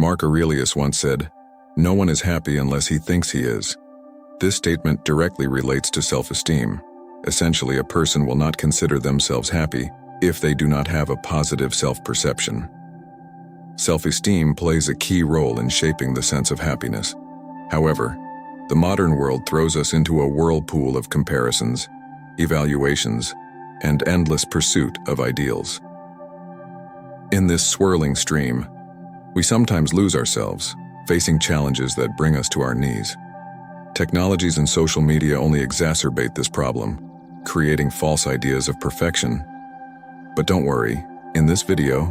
Mark Aurelius once said, "No one is happy unless he thinks he is." This statement directly relates to self-esteem. Essentially, a person will not consider themselves happy if they do not have a positive self-perception. Self-esteem plays a key role in shaping the sense of happiness. However, the modern world throws us into a whirlpool of comparisons, evaluations, and endless pursuit of ideals. In this swirling stream, we sometimes lose ourselves, facing challenges that bring us to our knees. Technologies and social media only exacerbate this problem, creating false ideas of perfection. But don't worry, in this video,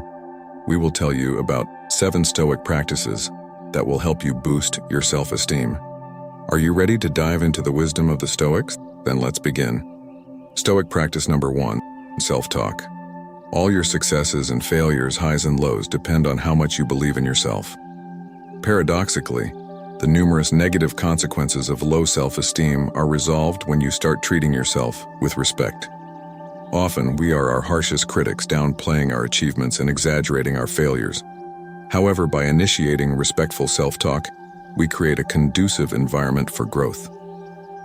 we will tell you about 7 Stoic practices that will help you boost your self-esteem. Are you ready to dive into the wisdom of the Stoics? Then let's begin. Stoic practice number 1, self-talk. All your successes and failures, highs and lows, depend on how much you believe in yourself. Paradoxically, the numerous negative consequences of low self-esteem are resolved when you start treating yourself with respect. Often, we are our harshest critics, downplaying our achievements and exaggerating our failures. However, by initiating respectful self-talk, we create a conducive environment for growth.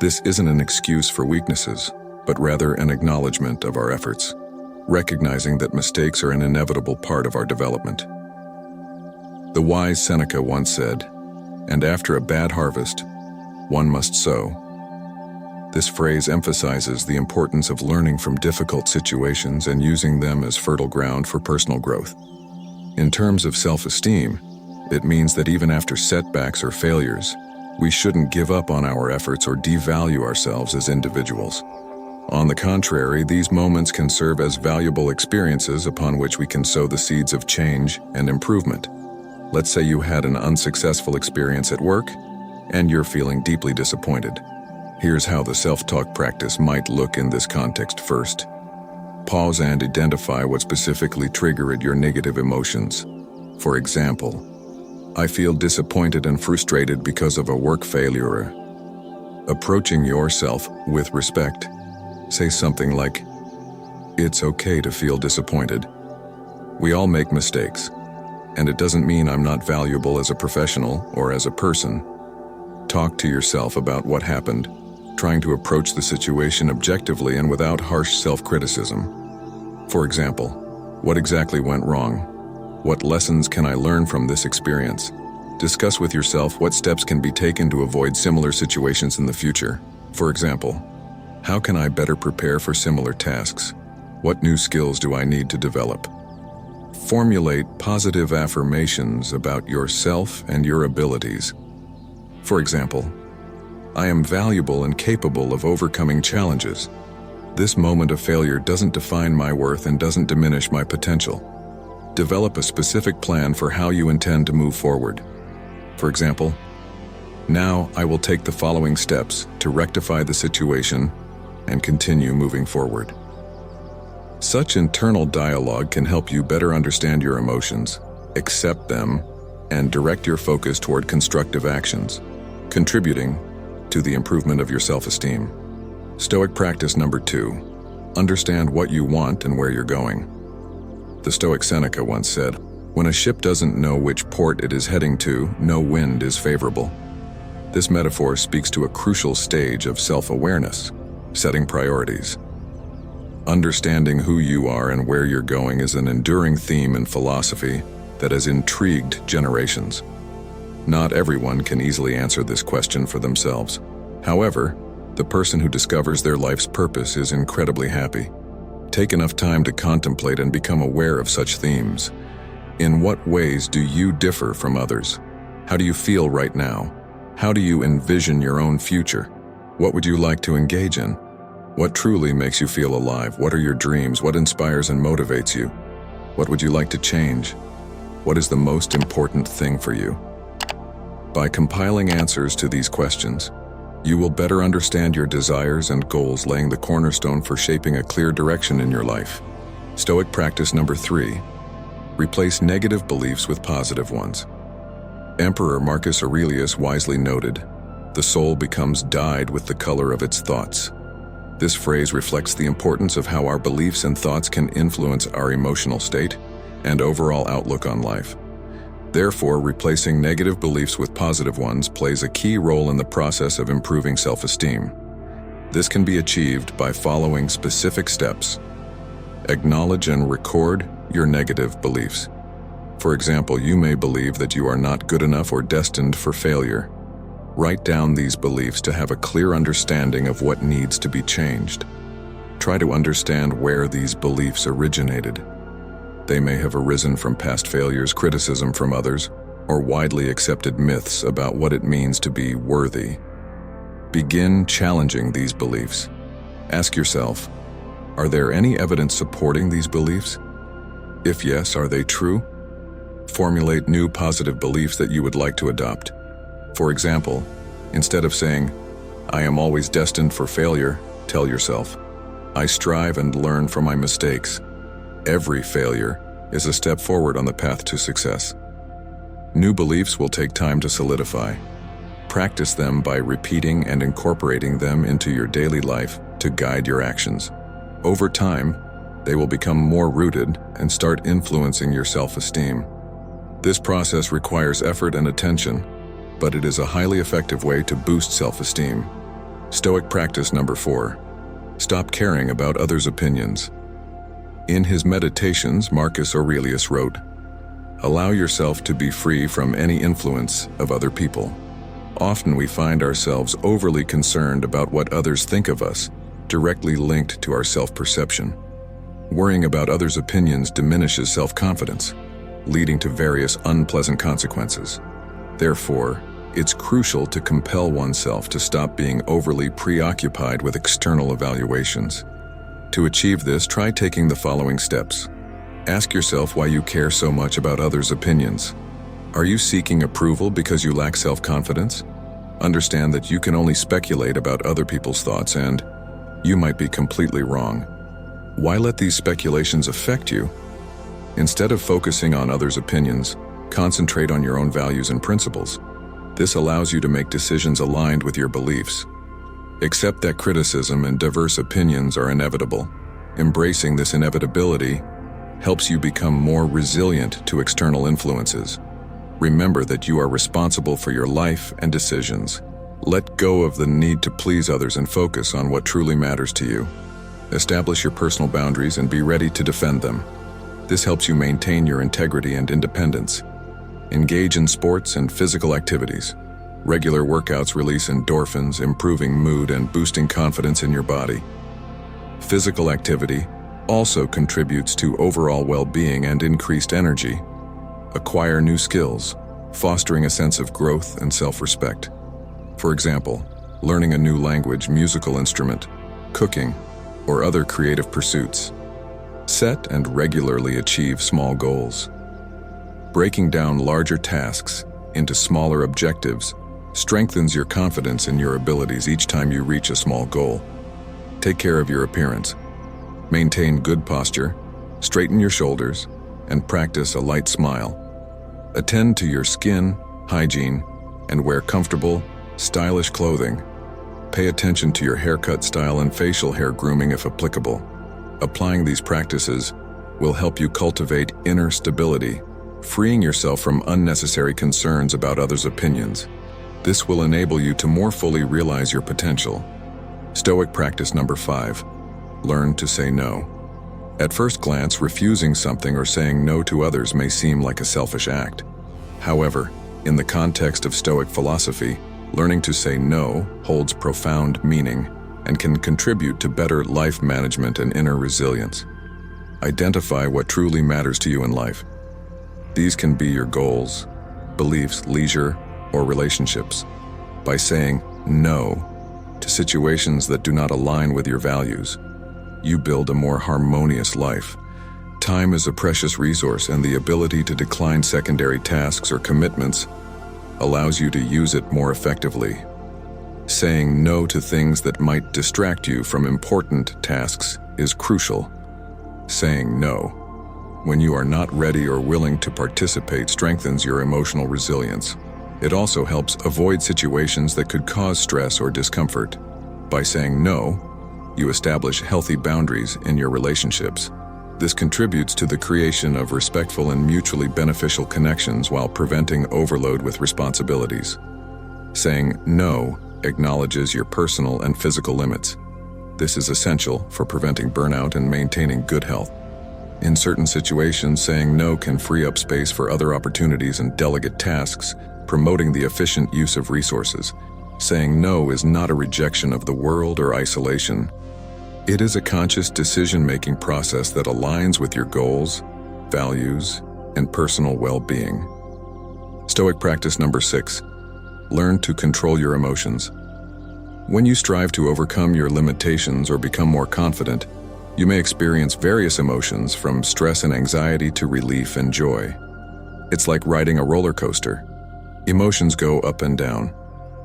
This isn't an excuse for weaknesses, but rather an acknowledgement of our efforts, recognizing that mistakes are an inevitable part of our development. The wise Seneca once said, "And after a bad harvest, one must sow." This phrase emphasizes the importance of learning from difficult situations and using them as fertile ground for personal growth. In terms of self-esteem, it means that even after setbacks or failures, we shouldn't give up on our efforts or devalue ourselves as individuals. On the contrary, these moments can serve as valuable experiences upon which we can sow the seeds of change and improvement. Let's say you had an unsuccessful experience at work, and you're feeling deeply disappointed. Here's how the self-talk practice might look in this context. First, pause and identify what specifically triggered your negative emotions. For example, "I feel disappointed and frustrated because of a work failure." Approaching yourself with respect, say something like, "It's okay to feel disappointed. We all make mistakes, and it doesn't mean I'm not valuable as a professional or as a person." Talk to yourself about what happened, trying to approach the situation objectively and without harsh self-criticism. For example, what exactly went wrong? What lessons can I learn from this experience? Discuss with yourself what steps can be taken to avoid similar situations in the future. For example, how can I better prepare for similar tasks? What new skills do I need to develop? Formulate positive affirmations about yourself and your abilities. For example, "I am valuable and capable of overcoming challenges. This moment of failure doesn't define my worth and doesn't diminish my potential." Develop a specific plan for how you intend to move forward. For example, "Now I will take the following steps to rectify the situation and continue moving forward." Such internal dialogue can help you better understand your emotions, accept them, and direct your focus toward constructive actions, contributing to the improvement of your self-esteem. Stoic practice number 2, understand what you want and where you're going. The Stoic Seneca once said, "When a ship doesn't know which port it is heading to, no wind is favorable." This metaphor speaks to a crucial stage of self-awareness, setting priorities. Understanding who you are and where you're going is an enduring theme in philosophy that has intrigued generations. Not everyone can easily answer this question for themselves. However, the person who discovers their life's purpose is incredibly happy. Take enough time to contemplate and become aware of such themes. In what ways do you differ from others? How do you feel right now? How do you envision your own future? What would you like to engage in? What truly makes you feel alive? What are your dreams? What inspires and motivates you? What would you like to change? What is the most important thing for you? By compiling answers to these questions, you will better understand your desires and goals, laying the cornerstone for shaping a clear direction in your life. Stoic practice number 3, replace negative beliefs with positive ones. Emperor Marcus Aurelius wisely noted, "The soul becomes dyed with the color of its thoughts." This phrase reflects the importance of how our beliefs and thoughts can influence our emotional state and overall outlook on life. Therefore, replacing negative beliefs with positive ones plays a key role in the process of improving self-esteem. This can be achieved by following specific steps. Acknowledge and record your negative beliefs. For example, you may believe that you are not good enough or destined for failure. Write down these beliefs to have a clear understanding of what needs to be changed. Try to understand where these beliefs originated. They may have arisen from past failures, criticism from others, or widely accepted myths about what it means to be worthy. Begin challenging these beliefs. Ask yourself, are there any evidence supporting these beliefs? If yes, are they true? Formulate new positive beliefs that you would like to adopt. For example, instead of saying, "I am always destined for failure," tell yourself, "I strive and learn from my mistakes. Every failure is a step forward on the path to success." New beliefs will take time to solidify. Practice them by repeating and incorporating them into your daily life to guide your actions. Over time, they will become more rooted and start influencing your self-esteem. This process requires effort and attention, but it is a highly effective way to boost self-esteem. Stoic practice number 4. Stop caring about others' opinions. In his Meditations, Marcus Aurelius wrote, "Allow yourself to be free from any influence of other people." Often we find ourselves overly concerned about what others think of us, directly linked to our self-perception. Worrying about others' opinions diminishes self-confidence, leading to various unpleasant consequences. Therefore, it's crucial to compel oneself to stop being overly preoccupied with external evaluations. To achieve this, try taking the following steps. Ask yourself why you care so much about others' opinions. Are you seeking approval because you lack self-confidence? Understand that you can only speculate about other people's thoughts, and you might be completely wrong. Why let these speculations affect you? Instead of focusing on others' opinions, concentrate on your own values and principles. This allows you to make decisions aligned with your beliefs. Accept that criticism and diverse opinions are inevitable. Embracing this inevitability helps you become more resilient to external influences. Remember that you are responsible for your life and decisions. Let go of the need to please others and focus on what truly matters to you. Establish your personal boundaries and be ready to defend them. This helps you maintain your integrity and independence. Engage in sports and physical activities. Regular workouts release endorphins, improving mood and boosting confidence in your body. Physical activity also contributes to overall well-being and increased energy. Acquire new skills, fostering a sense of growth and self-respect. For example, learning a new language, musical instrument, cooking, or other creative pursuits. Set and regularly achieve small goals. Breaking down larger tasks into smaller objectives strengthens your confidence in your abilities each time you reach a small goal. Take care of your appearance. Maintain good posture, straighten your shoulders, and practice a light smile. Attend to your skin, hygiene, and wear comfortable, stylish clothing. Pay attention to your haircut style and facial hair grooming if applicable. Applying these practices will help you cultivate inner stability, freeing yourself from unnecessary concerns about others' opinions. This will enable you to more fully realize your potential. Stoic practice number 5. Learn to say no. At first glance, refusing something or saying no to others may seem like a selfish act. However, in the context of Stoic philosophy, learning to say no holds profound meaning and can contribute to better life management and inner resilience. Identify what truly matters to you in life. These can be your goals, beliefs, leisure, or relationships. By saying no to situations that do not align with your values, you build a more harmonious life. Time is a precious resource, and the ability to decline secondary tasks or commitments allows you to use it more effectively. Saying no to things that might distract you from important tasks is crucial. Saying no when you are not ready or willing to participate strengthens your emotional resilience. It also helps avoid situations that could cause stress or discomfort. By saying no, you establish healthy boundaries in your relationships. This contributes to the creation of respectful and mutually beneficial connections while preventing overload with responsibilities. Saying no acknowledges your personal and physical limits. This is essential for preventing burnout and maintaining good health. In certain situations, saying no can free up space for other opportunities and delegate tasks, promoting the efficient use of resources. Saying no is not a rejection of the world or isolation. It is a conscious decision-making process that aligns with your goals, values, and personal well-being. Stoic practice number 6. Learn to control your emotions. When you strive to overcome your limitations or become more confident, you may experience various emotions from stress and anxiety to relief and joy. It's like riding a roller coaster. Emotions go up and down.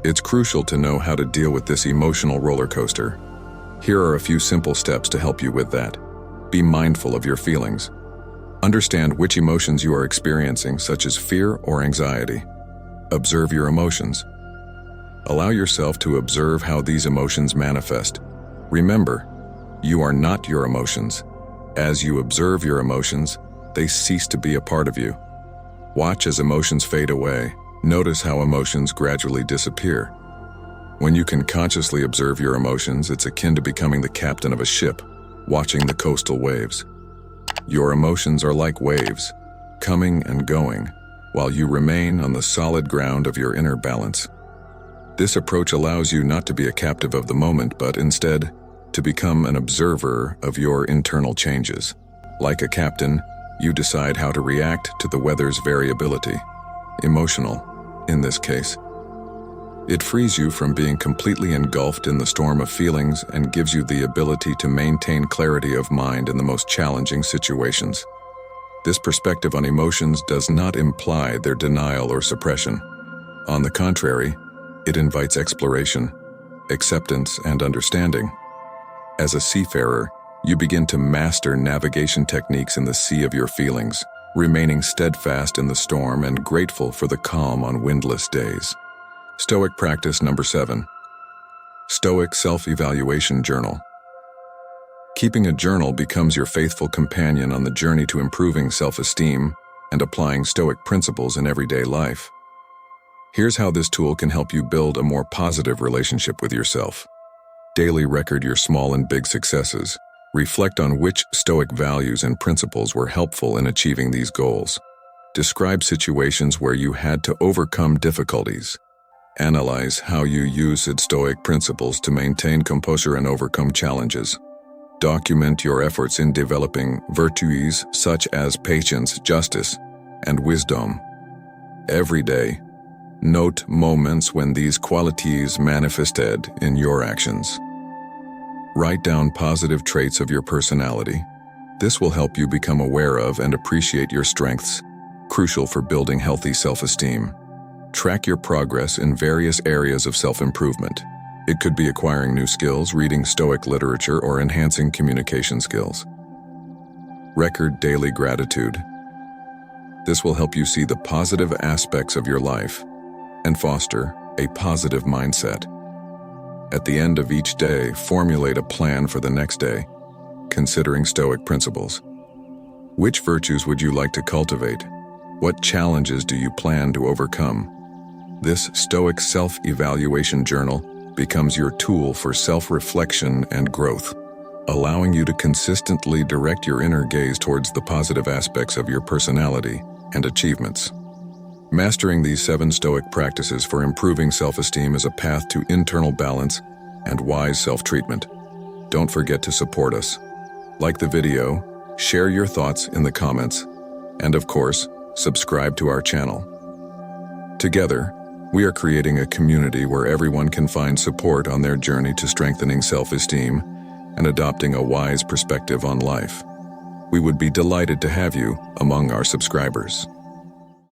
It's crucial to know how to deal with this emotional roller coaster. Here are a few simple steps to help you with that. Be mindful of your feelings. Understand which emotions you are experiencing, such as fear or anxiety. Observe your emotions. Allow yourself to observe how these emotions manifest. Remember, you are not your emotions. As you observe your emotions, they cease to be a part of you. Watch as emotions fade away. Notice how emotions gradually disappear. When you can consciously observe your emotions, it's akin to becoming the captain of a ship, watching the coastal waves. Your emotions are like waves, coming and going, while you remain on the solid ground of your inner balance. This approach allows you not to be a captive of the moment, but instead, to become an observer of your internal changes. Like a captain, you decide how to react to the weather's variability. Emotional, in this case. It frees you from being completely engulfed in the storm of feelings and gives you the ability to maintain clarity of mind in the most challenging situations. This perspective on emotions does not imply their denial or suppression. On the contrary, it invites exploration, acceptance, and understanding. As a seafarer, you begin to master navigation techniques in the sea of your feelings, remaining steadfast in the storm and grateful for the calm on windless days. Stoic practice number 7. Stoic self-evaluation journal. Keeping a journal becomes your faithful companion on the journey to improving self-esteem and applying Stoic principles in everyday life. Here's how this tool can help you build a more positive relationship with yourself. Daily record your small and big successes. Reflect on which Stoic values and principles were helpful in achieving these goals. Describe situations where you had to overcome difficulties. Analyze how you used Stoic principles to maintain composure and overcome challenges. Document your efforts in developing virtues such as patience, justice, and wisdom. Every day, note moments when these qualities manifested in your actions. Write down positive traits of your personality. This will help you become aware of and appreciate your strengths, crucial for building healthy self-esteem. Track your progress in various areas of self-improvement. It could be acquiring new skills, reading Stoic literature, or enhancing communication skills. Record daily gratitude. This will help you see the positive aspects of your life and foster a positive mindset. At the end of each day, formulate a plan for the next day, considering Stoic principles. Which virtues would you like to cultivate? What challenges do you plan to overcome? This Stoic self-evaluation journal becomes your tool for self-reflection and growth, allowing you to consistently direct your inner gaze towards the positive aspects of your personality and achievements. Mastering these 7 Stoic practices for improving self-esteem is a path to internal balance and wise self-treatment. Don't forget to support us. Like the video, share your thoughts in the comments, and of course, subscribe to our channel. Together, we are creating a community where everyone can find support on their journey to strengthening self-esteem and adopting a wise perspective on life. We would be delighted to have you among our subscribers.